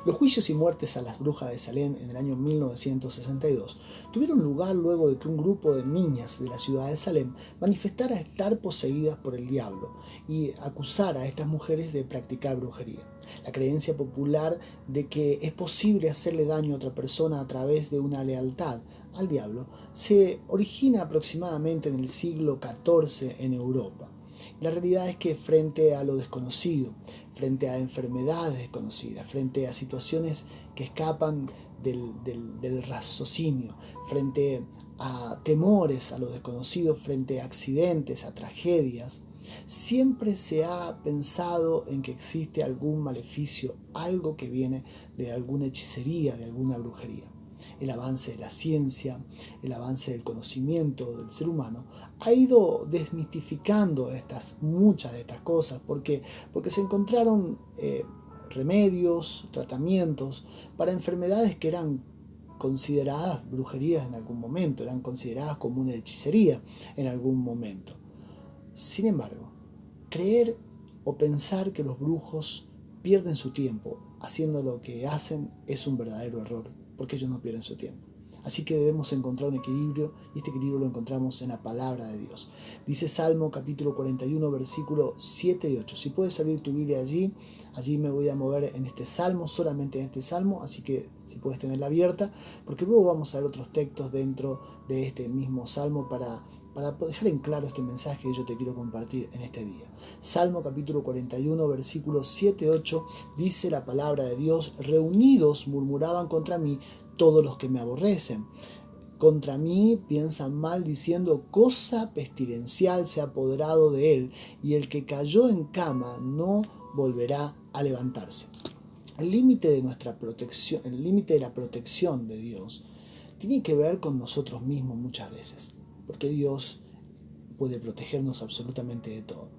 Los juicios y muertes a las brujas de Salem en el año 1962 tuvieron lugar luego de que un grupo de niñas de la ciudad de Salem manifestara estar poseídas por el diablo y acusara a estas mujeres de practicar brujería. La creencia popular de que es posible hacerle daño a otra persona a través de una lealtad al diablo se origina aproximadamente en el siglo XIV en Europa. La realidad es que frente a lo desconocido, frente a enfermedades desconocidas, frente a situaciones que escapan del raciocinio, frente a temores a lo desconocido, frente a accidentes, a tragedias, siempre se ha pensado en que existe algún maleficio, algo que viene de alguna hechicería, de alguna brujería. El avance de la ciencia, el avance del conocimiento del ser humano ha ido desmitificando muchas de estas cosas porque se encontraron remedios, tratamientos para enfermedades que eran consideradas brujerías en algún momento, eran consideradas como una hechicería en algún momento. Sin embargo, creer o pensar que los brujos pierden su tiempo haciendo lo que hacen es un verdadero error, porque ellos no pierden su tiempo. Así que debemos encontrar un equilibrio, y este equilibrio lo encontramos en la palabra de Dios. Dice Salmo capítulo 41, versículos 7 y 8. Si puedes abrir tu Biblia allí me voy a mover en este salmo, solamente en este salmo, así que si puedes tenerla abierta, porque luego vamos a ver otros textos dentro de este mismo salmo para dejar en claro este mensaje que yo te quiero compartir en este día. Salmo capítulo 41, versículos 7 y 8, dice la palabra de Dios: reunidos murmuraban contra mí todos los que me aborrecen. Contra mí piensan mal, diciendo: cosa pestilencial se ha apoderado de él, y el que cayó en cama no volverá a levantarse. El límite de nuestra protección, el límite de la protección de Dios, tiene que ver con nosotros mismos muchas veces, porque Dios puede protegernos absolutamente de todo.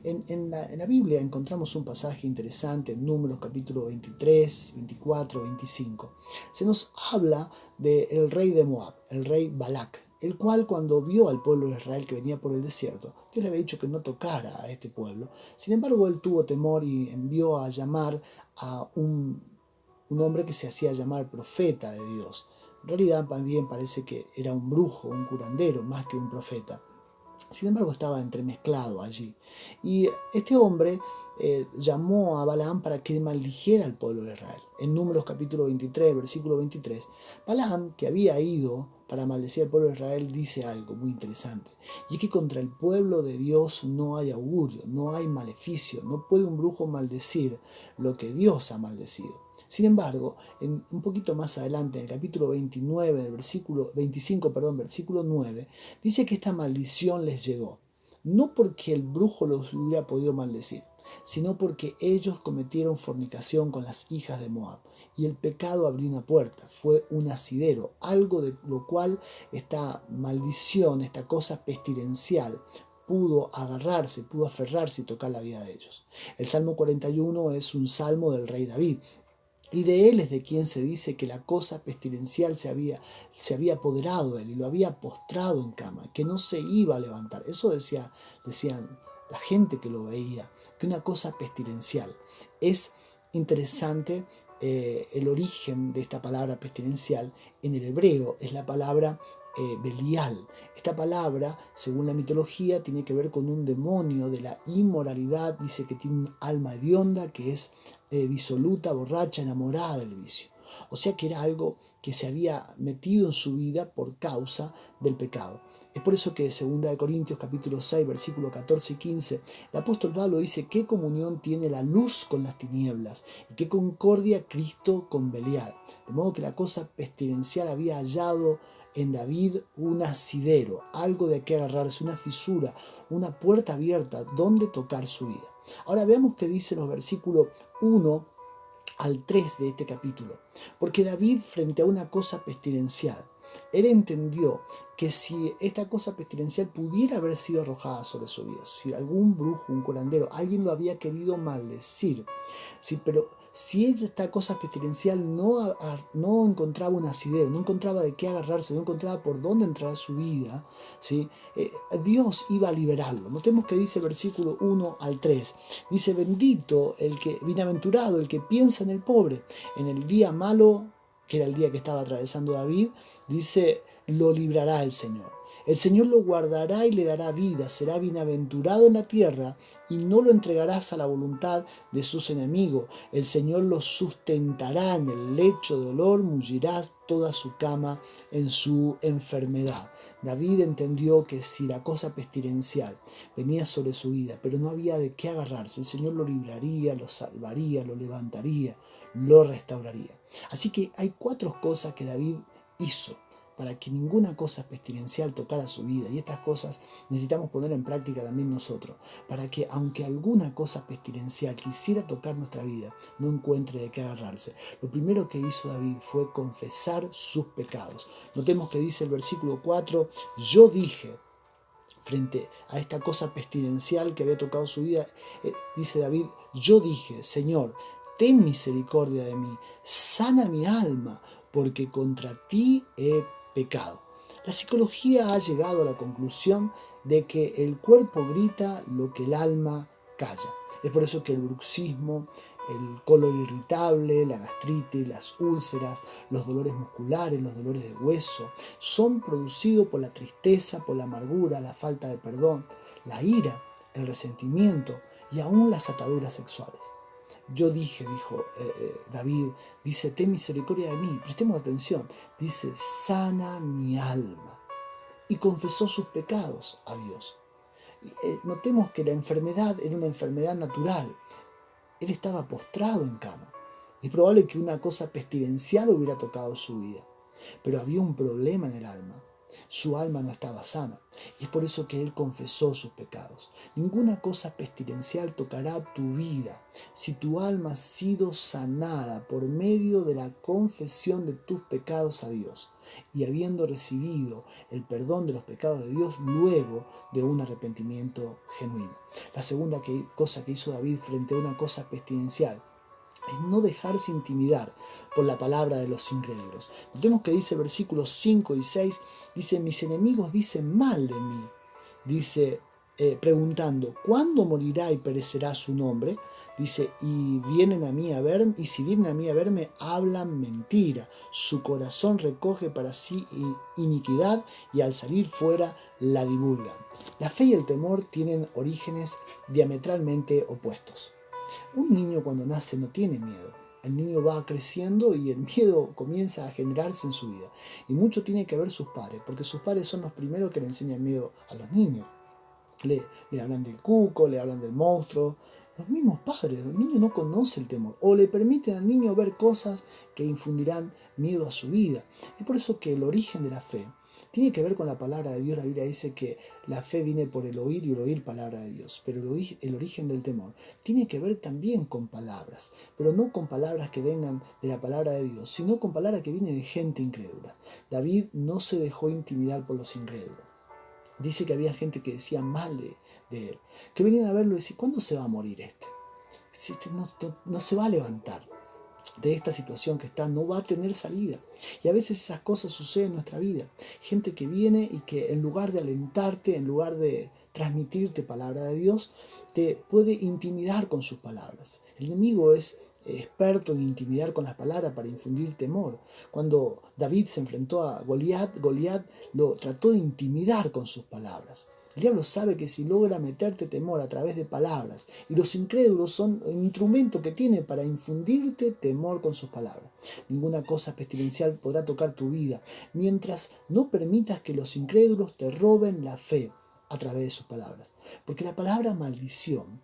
En la Biblia encontramos un pasaje interesante en Números capítulo 23, 24, 25. Se nos habla del rey de Moab, el rey Balac, el cual, cuando vio al pueblo de Israel que venía por el desierto, Dios le había dicho que no tocara a este pueblo. Sin embargo, él tuvo temor y envió a llamar a un hombre que se hacía llamar profeta de Dios. En realidad también parece que era un brujo, un curandero, más que un profeta. Sin embargo, estaba entremezclado allí. Y este hombre llamó a Balaam para que maldijera al pueblo de Israel. En Números capítulo 23, versículo 23, Balaam, que había ido para maldecir al pueblo de Israel, dice algo muy interesante. Y es que contra el pueblo de Dios no hay augurio, no hay maleficio. No puede un brujo maldecir lo que Dios ha maldecido. Sin embargo, un poquito más adelante, en el capítulo 29, versículo 9, dice que esta maldición les llegó, no porque el brujo los hubiera podido maldecir, sino porque ellos cometieron fornicación con las hijas de Moab, y el pecado abrió una puerta, fue un asidero, algo de lo cual esta maldición, esta cosa pestilencial, pudo agarrarse, pudo aferrarse y tocar la vida de ellos. El Salmo 41 es un salmo del rey David, y de él es de quien se dice que la cosa pestilencial se había apoderado de él y lo había postrado en cama, que no se iba a levantar. Eso decían la gente que lo veía, que una cosa pestilencial. Es interesante el origen de esta palabra pestilencial. En el hebreo es la palabra Belial. Esta palabra, según la mitología, tiene que ver con un demonio de la inmoralidad. Dice que tiene un alma hedionda, que es disoluta, borracha, enamorada del vicio. O sea que era algo que se había metido en su vida por causa del pecado. Es por eso que 2 Corintios capítulo 6, versículos 14 y 15, el apóstol Pablo dice: ¿qué comunión tiene la luz con las tinieblas? ¿Y qué concordia Cristo con Belial? De modo que la cosa pestilencial había hallado en David un asidero, algo de que agarrarse, una fisura, una puerta abierta donde tocar su vida. Ahora veamos qué dice los versículos 1 al 3 de este capítulo. Porque David, frente a una cosa pestilencial, él entendió que si esta cosa pestilencial pudiera haber sido arrojada sobre su vida, si algún brujo, un curandero, alguien lo había querido maldecir, sí, pero si esta cosa pestilencial no encontraba un asidero, no encontraba de qué agarrarse, no encontraba por dónde entrar a su vida, ¿sí? Dios iba a liberarlo. Notemos que dice versículo 1 al 3, dice: bienaventurado el que piensa en el pobre, en el día malo, que era el día que estaba atravesando David, dice: lo librará el Señor. El Señor lo guardará y le dará vida, será bienaventurado en la tierra y no lo entregarás a la voluntad de sus enemigos. El Señor lo sustentará en el lecho de dolor, mullirás toda su cama en su enfermedad. David entendió que si la cosa pestilencial venía sobre su vida, pero no había de qué agarrarse, el Señor lo libraría, lo salvaría, lo levantaría, lo restauraría. Así que hay 4 cosas que David hizo para que ninguna cosa pestilencial tocara su vida, y estas cosas necesitamos poner en práctica también nosotros, para que aunque alguna cosa pestilencial quisiera tocar nuestra vida, no encuentre de qué agarrarse. Lo primero que hizo David fue confesar sus pecados. Notemos que dice el versículo 4, yo dije, frente a esta cosa pestilencial que había tocado su vida, dice David, yo dije: Señor, ten misericordia de mí, sana mi alma, porque contra ti he pecado. La psicología ha llegado a la conclusión de que el cuerpo grita lo que el alma calla. Es por eso que el bruxismo, el colon irritable, la gastritis, las úlceras, los dolores musculares, los dolores de hueso, son producidos por la tristeza, por la amargura, la falta de perdón, la ira, el resentimiento y aún las ataduras sexuales. Yo dije, dijo David, dice: ten misericordia de mí. Prestemos atención. Dice: sana mi alma. Y confesó sus pecados a Dios. Notemos que la enfermedad era una enfermedad natural. Él estaba postrado en cama. Es probable que una cosa pestilencial hubiera tocado su vida. Pero había un problema en el alma. Su alma no estaba sana, y es por eso que él confesó sus pecados. Ninguna cosa pestilencial tocará tu vida si tu alma ha sido sanada por medio de la confesión de tus pecados a Dios, y habiendo recibido el perdón de los pecados de Dios luego de un arrepentimiento genuino. La segunda cosa que hizo David frente a una cosa pestilencial es no dejarse intimidar por la palabra de los incrédulos. Notemos que dice versículos 5 y 6, dice: mis enemigos dicen mal de mí, dice, preguntando: ¿cuándo morirá y perecerá su nombre? Dice: y vienen a mí a verme, y si vienen a mí a verme, hablan mentira, su corazón recoge para sí iniquidad, y al salir fuera la divulgan. La fe y el temor tienen orígenes diametralmente opuestos. Un niño cuando nace no tiene miedo. El niño va creciendo y el miedo comienza a generarse en su vida. Y mucho tiene que ver sus padres, porque sus padres son los primeros que le enseñan miedo a los niños. Le hablan del cuco, le hablan del monstruo. Los mismos padres, el niño no conoce el temor. O le permiten al niño ver cosas que infundirán miedo a su vida. Es por eso que el origen de la fe tiene que ver con la palabra de Dios. La Biblia dice que la fe viene por el oír y el oír palabra de Dios. Pero el origen del temor tiene que ver también con palabras. Pero no con palabras que vengan de la palabra de Dios, sino con palabras que vienen de gente incrédula. David no se dejó intimidar por los incrédulos. Dice que había gente que decía mal de él, que venían a verlo y decían: ¿cuándo se va a morir este? No se va a levantar de esta situación que está, no va a tener salida. Y a veces esas cosas suceden en nuestra vida. Gente que viene y que en lugar de alentarte, en lugar de transmitirte palabra de Dios, te puede intimidar con sus palabras. El enemigo es experto en intimidar con las palabras para infundir temor. Cuando David se enfrentó a Goliat, Goliat lo trató de intimidar con sus palabras. El diablo sabe que si logra meterte temor a través de palabras, y los incrédulos son el instrumento que tiene para infundirte temor con sus palabras. Ninguna cosa pestilencial podrá tocar tu vida mientras no permitas que los incrédulos te roben la fe a través de sus palabras. Porque la palabra maldición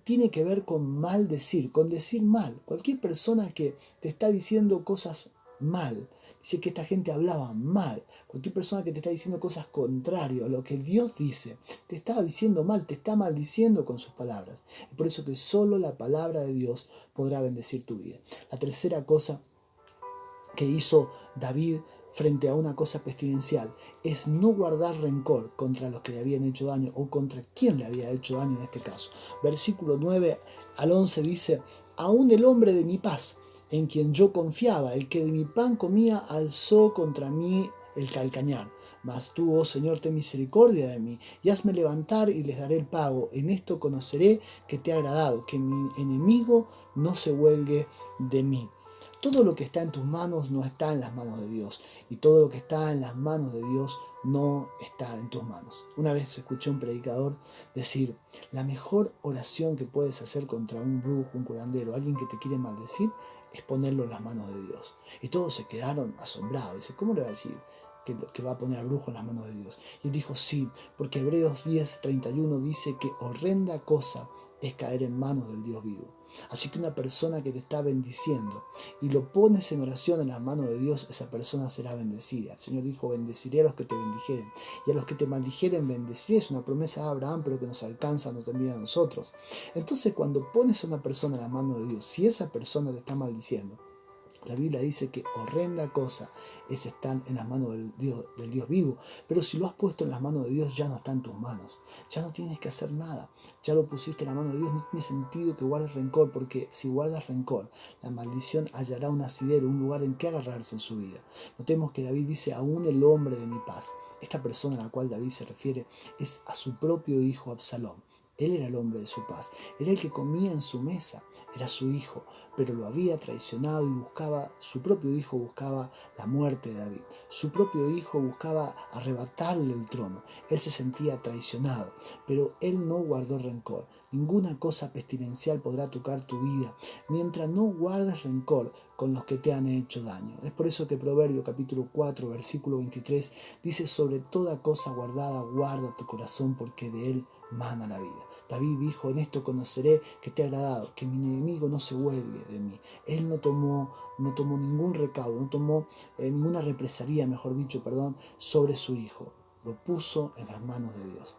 tiene que ver con maldecir, con decir mal. Cualquier persona que te está diciendo cosas mal, dice que esta gente hablaba mal. Cualquier persona que te está diciendo cosas contrarias a lo que Dios dice, te está diciendo mal, te está maldiciendo con sus palabras. Es por eso que solo la palabra de Dios podrá bendecir tu vida. La tercera cosa que hizo David frente a una cosa pestilencial es no guardar rencor contra los que le habían hecho daño o contra quien le había hecho daño en este caso. Versículo 9 al 11 dice: aún el hombre de mi paz, en quien yo confiaba, el que de mi pan comía, alzó contra mí el calcañar. Mas tú, oh Señor, ten misericordia de mí, y hazme levantar y les daré el pago. En esto conoceré que te ha agradado, que mi enemigo no se huelgue de mí. Todo lo que está en tus manos no está en las manos de Dios, y todo lo que está en las manos de Dios no está en tus manos. Una vez escuché a un predicador decir: la mejor oración que puedes hacer contra un brujo, un curandero, alguien que te quiere maldecir, es ponerlo en las manos de Dios. Y todos se quedaron asombrados. Dice: ¿cómo le va a decir que va a poner al brujo en las manos de Dios? Y él dijo: sí, porque Hebreos 10:31 dice que horrenda cosa es caer en manos del Dios vivo. Así que una persona que te está bendiciendo y lo pones en oración en las manos de Dios, esa persona será bendecida. El Señor dijo: bendeciré a los que te bendijeren, y a los que te maldijeren bendeciré. Es una promesa de Abraham, pero que nos alcanza, nos envía a nosotros. Entonces, cuando pones a una persona en las manos de Dios, si esa persona te está maldiciendo, la Biblia dice que horrenda cosa es estar en las manos del Dios vivo. Pero si lo has puesto en las manos de Dios, ya no está en tus manos. Ya no tienes que hacer nada. Ya lo pusiste en la mano de Dios. No tiene sentido que guardes rencor, porque si guardas rencor, la maldición hallará un asidero, un lugar en que agarrarse en su vida. Notemos que David dice: aún el hombre de mi paz. Esta persona a la cual David se refiere es a su propio hijo Absalón. Él era el hombre de su paz, era el que comía en su mesa, era su hijo, pero lo había traicionado y su propio hijo buscaba la muerte de David. Su propio hijo buscaba arrebatarle el trono. Él se sentía traicionado, pero él no guardó rencor. Ninguna cosa pestilencial podrá tocar tu vida mientras no guardes rencor con los que te han hecho daño. Es por eso que Proverbio capítulo 4, versículo 23 dice: sobre toda cosa guardada, guarda tu corazón, porque de él mana la vida. David dijo: en esto conoceré que te ha agradado, que mi enemigo no se huelgue de mí. Él no tomó ningún recaudo, no tomó ninguna represalia, mejor dicho, sobre su hijo. Lo puso en las manos de Dios.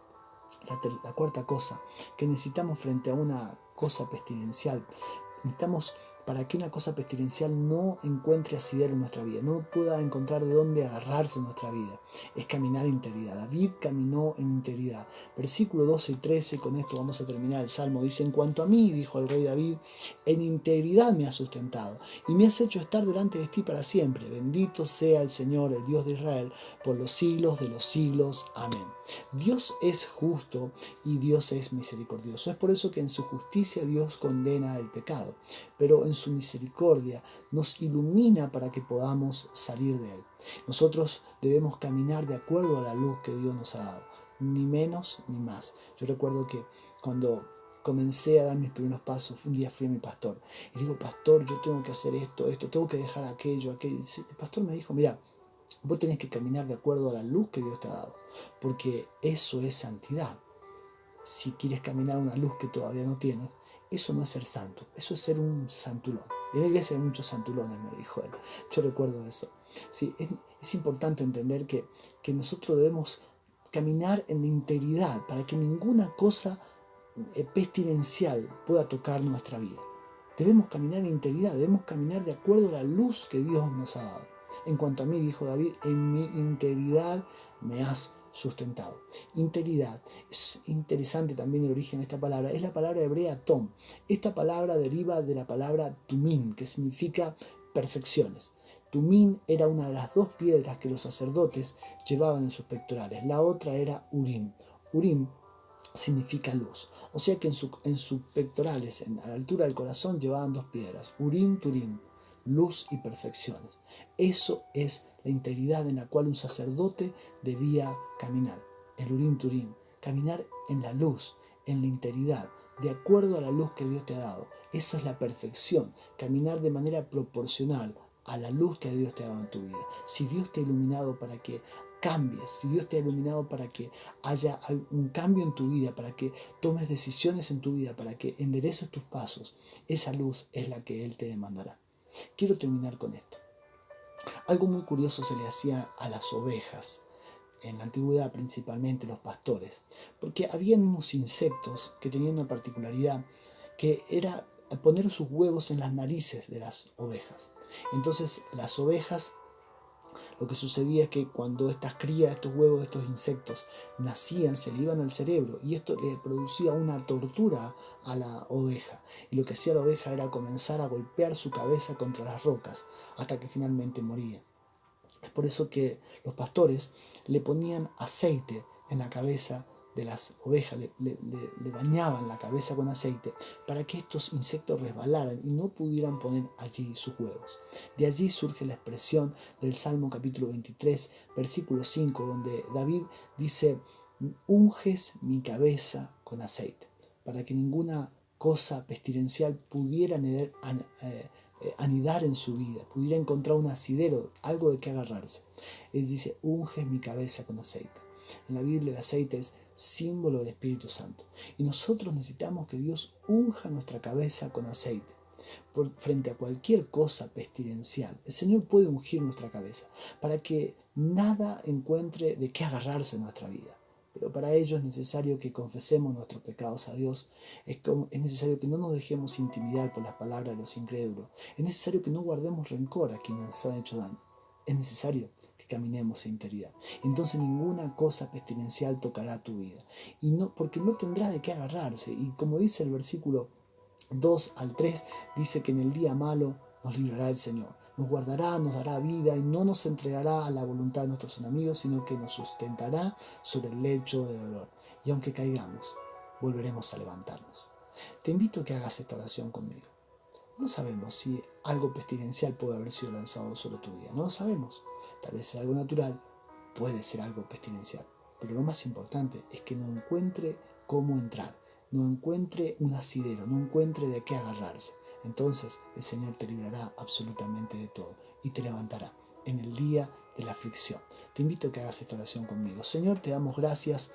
La cuarta cosa que necesitamos frente a una cosa pestilencial, necesitamos, para que una cosa pestilencial no encuentre asidero en nuestra vida, no pueda encontrar de dónde agarrarse en nuestra vida, es caminar en integridad. David caminó en integridad. Versículo 12 y 13, con esto vamos a terminar el Salmo. Dice: en cuanto a mí, dijo el rey David, en integridad me has sustentado y me has hecho estar delante de ti para siempre. Bendito sea el Señor, el Dios de Israel, por los siglos de los siglos. Amén. Dios es justo y Dios es misericordioso. Es por eso que en su justicia Dios condena el pecado, pero en su misericordia nos ilumina para que podamos salir de él. Nosotros debemos caminar de acuerdo a la luz que Dios nos ha dado, ni menos ni más. Yo recuerdo que cuando comencé a dar mis primeros pasos, un día fui a mi pastor y le digo: pastor, yo tengo que hacer esto, tengo que dejar aquello. El pastor me dijo: mira, vos tenés que caminar de acuerdo a la luz que Dios te ha dado, porque eso es santidad. Si quieres caminar una luz que todavía no tienes, eso no es ser santo, eso es ser un santulón. En la iglesia hay muchos santulones, me dijo él. Yo recuerdo eso. Sí, es importante entender que nosotros debemos caminar en la integridad para que ninguna cosa pestilencial pueda tocar nuestra vida. Debemos caminar en integridad, debemos caminar de acuerdo a la luz que Dios nos ha dado. En cuanto a mí, dijo David, en mi integridad me has sustentado. Integridad. Es interesante también el origen de esta palabra. Es la palabra hebrea tom. Esta palabra deriva de la palabra tumín, que significa perfecciones. Tumín era una de las dos piedras que los sacerdotes llevaban en sus pectorales. La otra era urim. Urim significa luz. O sea que en sus pectorales, a la altura del corazón, llevaban dos piedras. Urim, turim. Luz y perfecciones. Eso es la integridad en la cual un sacerdote debía caminar. El Urim Turim. Caminar en la luz, en la integridad, de acuerdo a la luz que Dios te ha dado. Esa es la perfección. Caminar de manera proporcional a la luz que Dios te ha dado en tu vida. Si Dios te ha iluminado para que cambies, si Dios te ha iluminado para que haya un cambio en tu vida, para que tomes decisiones en tu vida, para que endereces tus pasos, esa luz es la que Él te demandará. Quiero terminar con esto. Algo muy curioso se le hacía a las ovejas, en la antigüedad principalmente los pastores, porque habían unos insectos que tenían una particularidad, que era poner sus huevos en las narices de las ovejas. Entonces las ovejas, Lo que sucedía es que cuando estas crías, estos huevos de estos insectos nacían, se le iban al cerebro y esto le producía una tortura a la oveja. Y lo que hacía la oveja era comenzar a golpear su cabeza contra las rocas hasta que finalmente moría. Es por eso que los pastores le ponían aceite en la cabeza de las ovejas, le bañaban la cabeza con aceite para que estos insectos resbalaran y no pudieran poner allí sus huevos. De allí surge la expresión del Salmo capítulo 23, versículo 5, donde David dice: unges mi cabeza con aceite, para que ninguna cosa pestilencial pudiera anidar en su vida, pudiera encontrar un asidero, algo de que agarrarse. Él dice: unges mi cabeza con aceite. En la Biblia el aceite es símbolo del Espíritu Santo. Y nosotros necesitamos que Dios unja nuestra cabeza con aceite. Frente a cualquier cosa pestilencial, el Señor puede ungir nuestra cabeza para que nada encuentre de qué agarrarse en nuestra vida. Pero para ello es necesario que confesemos nuestros pecados a Dios. Es necesario que no nos dejemos intimidar por las palabras de los incrédulos. Es necesario que no guardemos rencor a quienes nos han hecho daño. Es necesario que caminemos en integridad. Entonces ninguna cosa pestilencial tocará tu vida. Y no, porque no tendrá de qué agarrarse. Y como dice el versículo 2 al 3, dice que en el día malo nos librará el Señor. Nos guardará, nos dará vida y no nos entregará a la voluntad de nuestros enemigos, sino que nos sustentará sobre el lecho del dolor. Y aunque caigamos, volveremos a levantarnos. Te invito a que hagas esta oración conmigo. No sabemos si algo pestilencial puede haber sido lanzado sobre tu vida. No lo sabemos. Tal vez sea algo natural, puede ser algo pestilencial. Pero lo más importante es que no encuentre cómo entrar, no encuentre un asidero, no encuentre de qué agarrarse. Entonces el Señor te librará absolutamente de todo y te levantará en el día de la aflicción. Te invito a que hagas esta oración conmigo. Señor, te damos gracias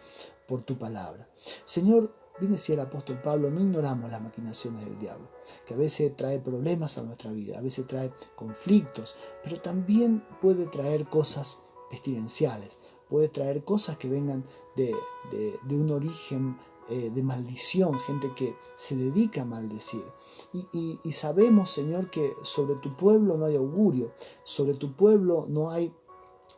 por tu palabra. Señor, bien decía el apóstol Pablo, no ignoramos las maquinaciones del diablo, que a veces trae problemas a nuestra vida, a veces trae conflictos, pero también puede traer cosas pestilenciales, puede traer cosas que vengan de un origen de maldición, gente que se dedica a maldecir. Y sabemos, Señor, que sobre tu pueblo no hay augurio, sobre tu pueblo no hay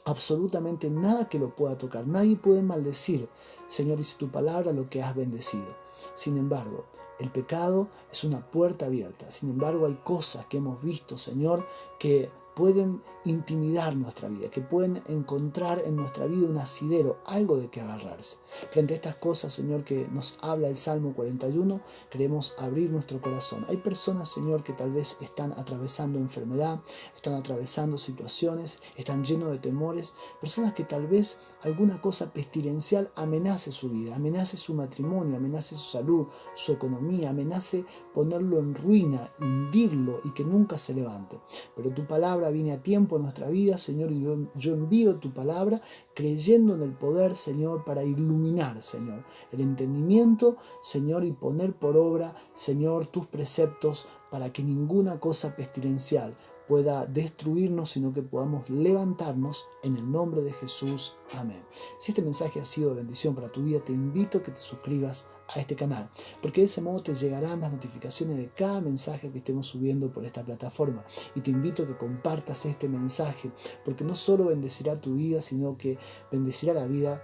absolutamente nada que lo pueda tocar. Nadie puede maldecir, Señor, dice tu palabra, lo que has bendecido. Sin embargo, el pecado es una puerta abierta. Sin embargo, hay cosas que hemos visto, Señor, que pueden intimidar nuestra vida, que pueden encontrar en nuestra vida un asidero, algo de que agarrarse. Frente a estas cosas, Señor, que nos habla el Salmo 41, queremos abrir nuestro corazón. Hay personas, Señor, que tal vez están atravesando enfermedad, están atravesando situaciones, están llenos de temores, personas que tal vez alguna cosa pestilencial amenace su vida, amenace su matrimonio, amenace su salud, su economía, amenace ponerlo en ruina, hundirlo y que nunca se levante. Pero tu palabra viene a tiempo en nuestra vida, Señor, y yo envío tu palabra creyendo en el poder, Señor, para iluminar, Señor, el entendimiento, Señor, y poner por obra, Señor, tus preceptos para que ninguna cosa pestilencial pueda destruirnos, sino que podamos levantarnos en el nombre de Jesús. Amén. Si este mensaje ha sido de bendición para tu vida, te invito a que te suscribas a este canal, porque de ese modo te llegarán las notificaciones de cada mensaje que estemos subiendo por esta plataforma. Y te invito a que compartas este mensaje, porque no solo bendecirá tu vida, sino que bendecirá la vida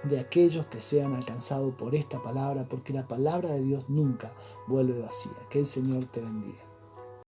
de aquellos que sean alcanzados por esta palabra, porque la palabra de Dios nunca vuelve vacía. Que el Señor te bendiga.